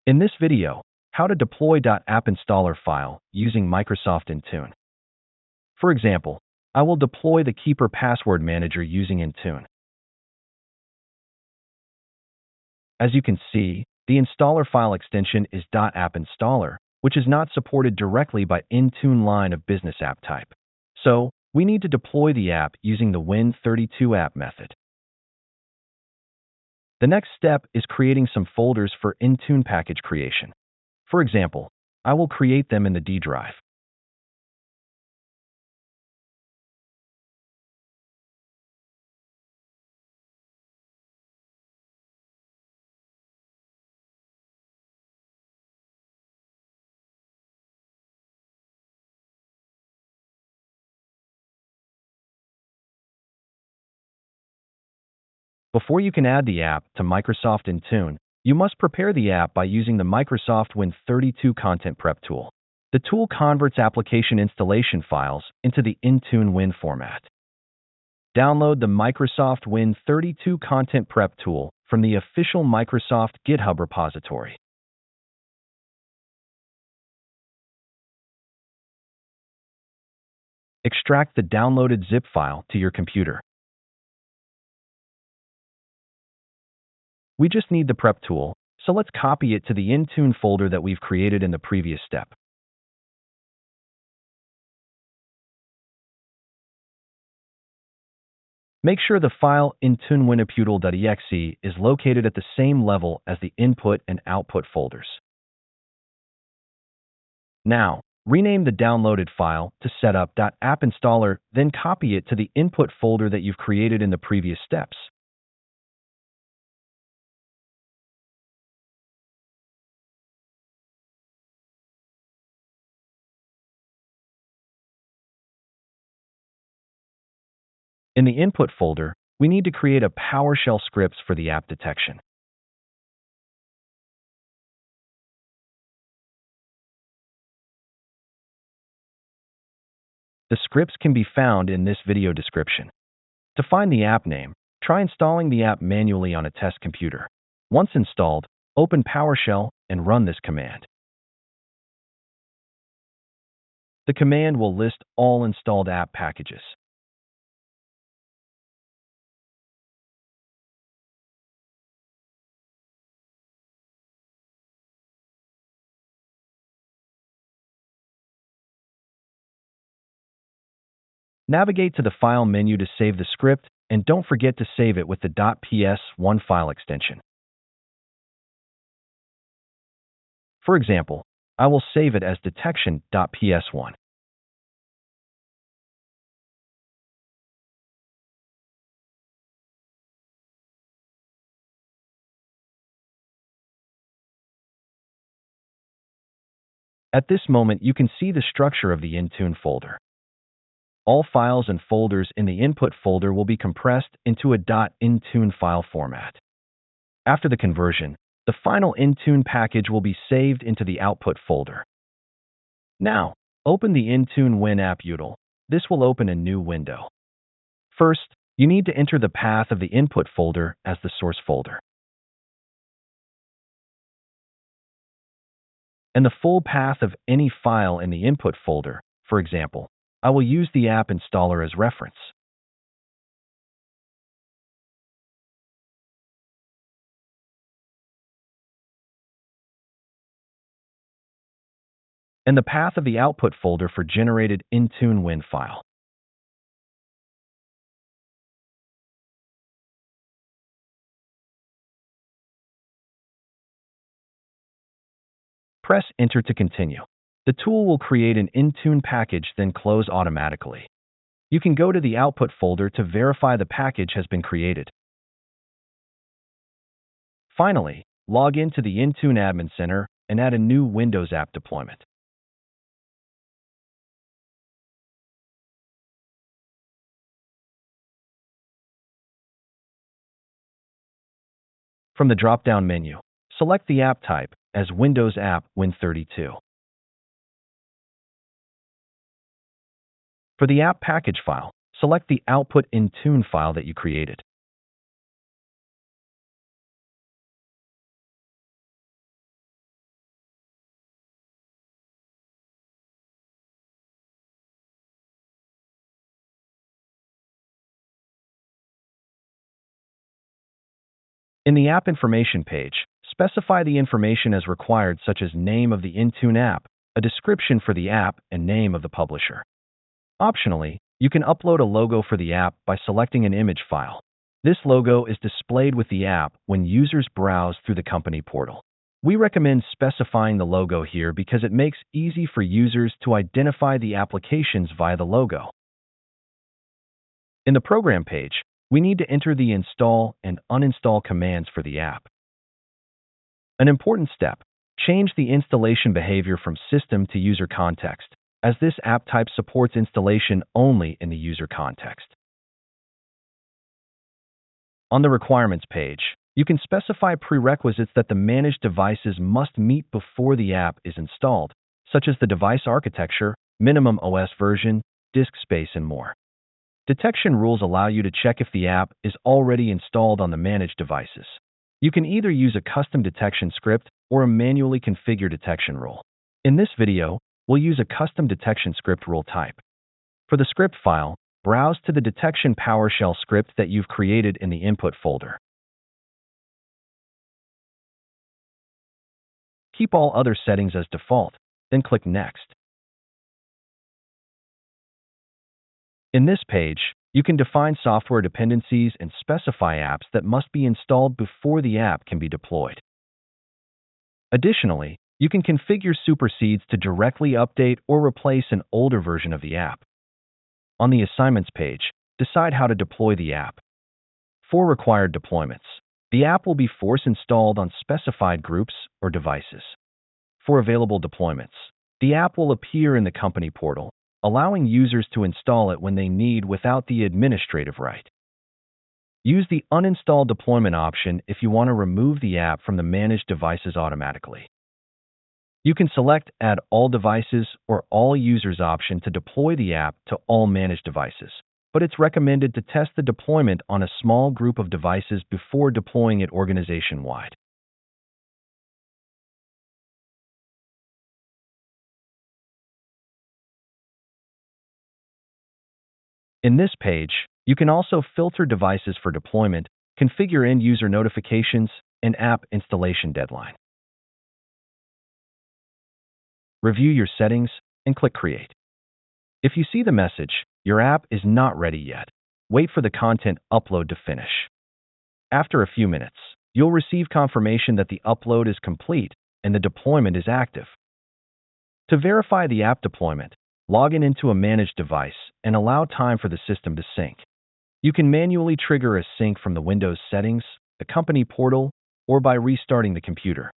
In this video, how to deploy .appinstaller file using Microsoft Intune. For example, I will deploy the Keeper Password Manager using Intune. As you can see, the installer file extension is .appinstaller, which is not supported directly by Intune line of business app type. So, we need to deploy the app using the Win32 app method. The next step is creating some folders for Intune package creation. For example, I will create them in the D drive. Before you can add the app to Microsoft Intune, you must prepare the app by using the Microsoft Win32 Content Prep tool. The tool converts application installation files into the Intune Win format. Download the Microsoft Win32 Content Prep tool from the official Microsoft GitHub repository. Extract the downloaded zip file to your computer. We just need the prep tool, so let's copy it to the Intune folder that we've created in the previous step. Make sure the file intunewinaputal.exe is located at the same level as the input and output folders. Now, rename the downloaded file to setup.appinstaller, then copy it to the input folder that you've created in the previous steps. In the input folder, we need to create a PowerShell scripts for the app detection. The scripts can be found in this video description. To find the app name, try installing the app manually on a test computer. Once installed, open PowerShell and run this command. The command will list all installed app packages. Navigate to the File menu to save the script, and don't forget to save it with the .ps1 file extension. For example, I will save it as detection.ps1. At this moment, you can see the structure of the Intune folder. All files and folders in the input folder will be compressed into a .intune file format. After the conversion, the final Intune package will be saved into the output folder. Now, open the Intune Win app util. This will open a new window. First, you need to enter the path of the input folder as the source folder, and the full path of any file in the input folder. For example, I will use the app installer as reference. And the path of the output folder for generated Intune Win file. Press Enter to continue. The tool will create an Intune package, then close automatically. You can go to the output folder to verify the package has been created. Finally, log into the Intune Admin Center and add a new Windows app deployment. From the drop-down menu, select the app type as Windows App Win32. For the app package file, select the output Intune file that you created. In the app information page, specify the information as required, such as name of the Intune app, a description for the app, and name of the publisher. Optionally, you can upload a logo for the app by selecting an image file. This logo is displayed with the app when users browse through the company portal. We recommend specifying the logo here because it makes it easy for users to identify the applications via the logo. In the program page, we need to enter the install and uninstall commands for the app. An important step: change the installation behavior from system to user context, as this app type supports installation only in the user context. On the requirements page, you can specify prerequisites that the managed devices must meet before the app is installed, such as the device architecture, minimum OS version, disk space, and more. Detection rules allow you to check if the app is already installed on the managed devices. You can either use a custom detection script or a manually configured detection rule. In this video, we'll use a custom detection script rule type. For the script file, browse to the detection PowerShell script that you've created in the input folder. Keep all other settings as default, then click Next. In this page, you can define software dependencies and specify apps that must be installed before the app can be deployed. Additionally, you can configure supersedes to directly update or replace an older version of the app. On the assignments page, decide how to deploy the app. For required deployments, the app will be force installed on specified groups or devices. For available deployments, the app will appear in the company portal, allowing users to install it when they need without the administrative right. Use the uninstall deployment option if you want to remove the app from the managed devices automatically. You can select Add All Devices or All Users option to deploy the app to all managed devices, but it's recommended to test the deployment on a small group of devices before deploying it organization-wide. In this page, you can also filter devices for deployment, configure end-user notifications, and app installation deadline. Review your settings and click Create. If you see the message, your app is not ready yet, wait for the content upload to finish. After a few minutes, you'll receive confirmation that the upload is complete and the deployment is active. To verify the app deployment, log into a managed device and allow time for the system to sync. You can manually trigger a sync from the Windows settings, the company portal, or by restarting the computer.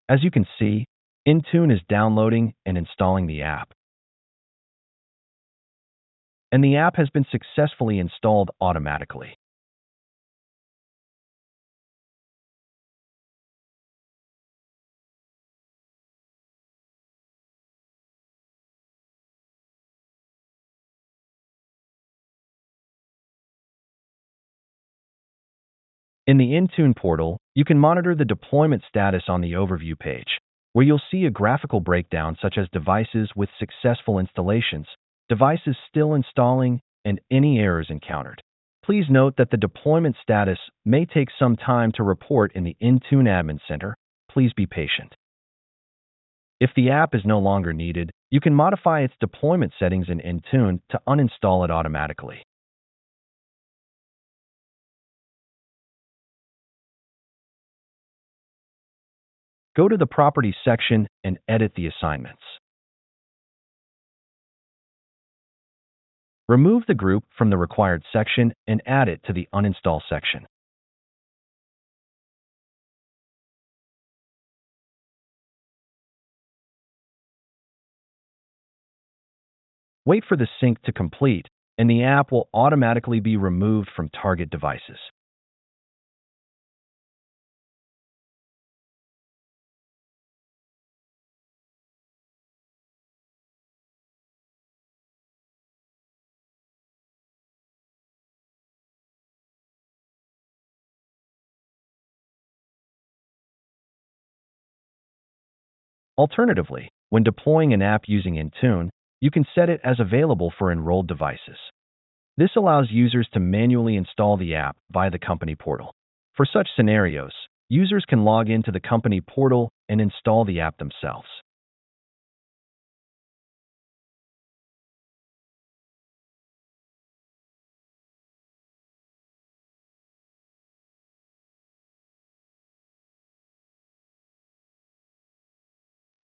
As you can see, Intune is downloading and installing the app. And the app has been successfully installed automatically. In the Intune portal, you can monitor the deployment status on the overview page, where you'll see a graphical breakdown such as devices with successful installations, devices still installing, and any errors encountered. Please note that the deployment status may take some time to report in the Intune Admin Center. Please be patient. If the app is no longer needed, you can modify its deployment settings in Intune to uninstall it automatically. Go to the Properties section and edit the assignments. Remove the group from the required section and add it to the Uninstall section. Wait for the sync to complete, and the app will automatically be removed from target devices. Alternatively, when deploying an app using Intune, you can set it as available for enrolled devices. This allows users to manually install the app via the company portal. For such scenarios, users can log into the company portal and install the app themselves.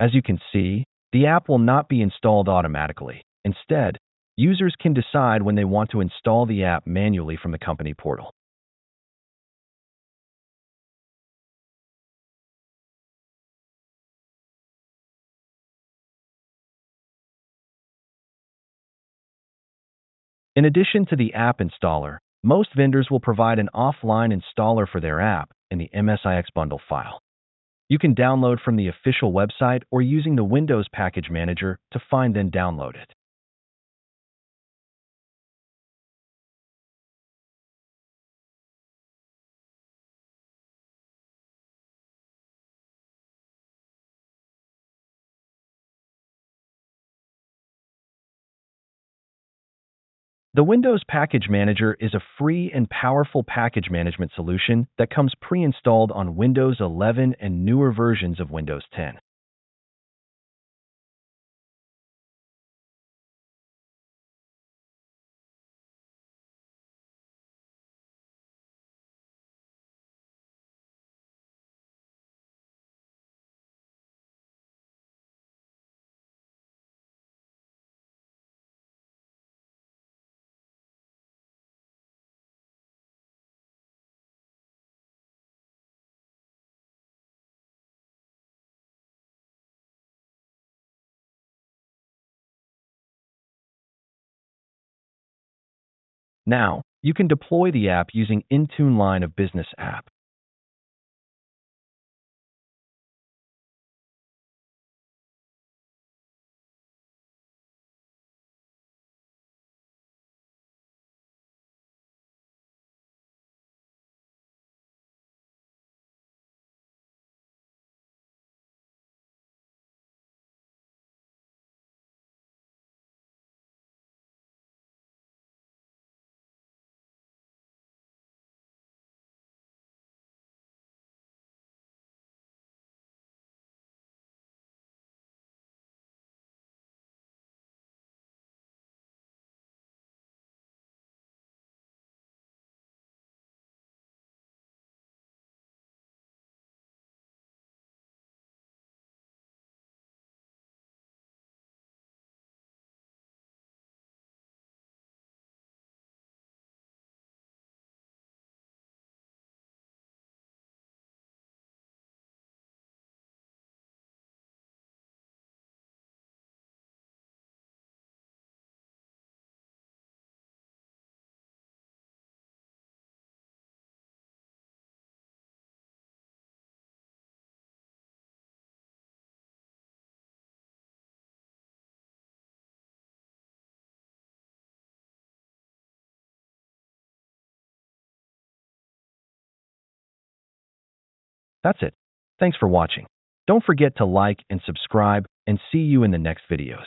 As you can see, the app will not be installed automatically. Instead, users can decide when they want to install the app manually from the company portal. In addition to the app installer, most vendors will provide an offline installer for their app in the MSIX bundle file. You can download from the official website or using the Windows Package Manager to find and download it. The Windows Package Manager is a free and powerful package management solution that comes pre-installed on Windows 11 and newer versions of Windows 10. Now, you can deploy the app using Intune line of business app. That's it. Thanks for watching. Don't forget to like and subscribe, and see you in the next videos.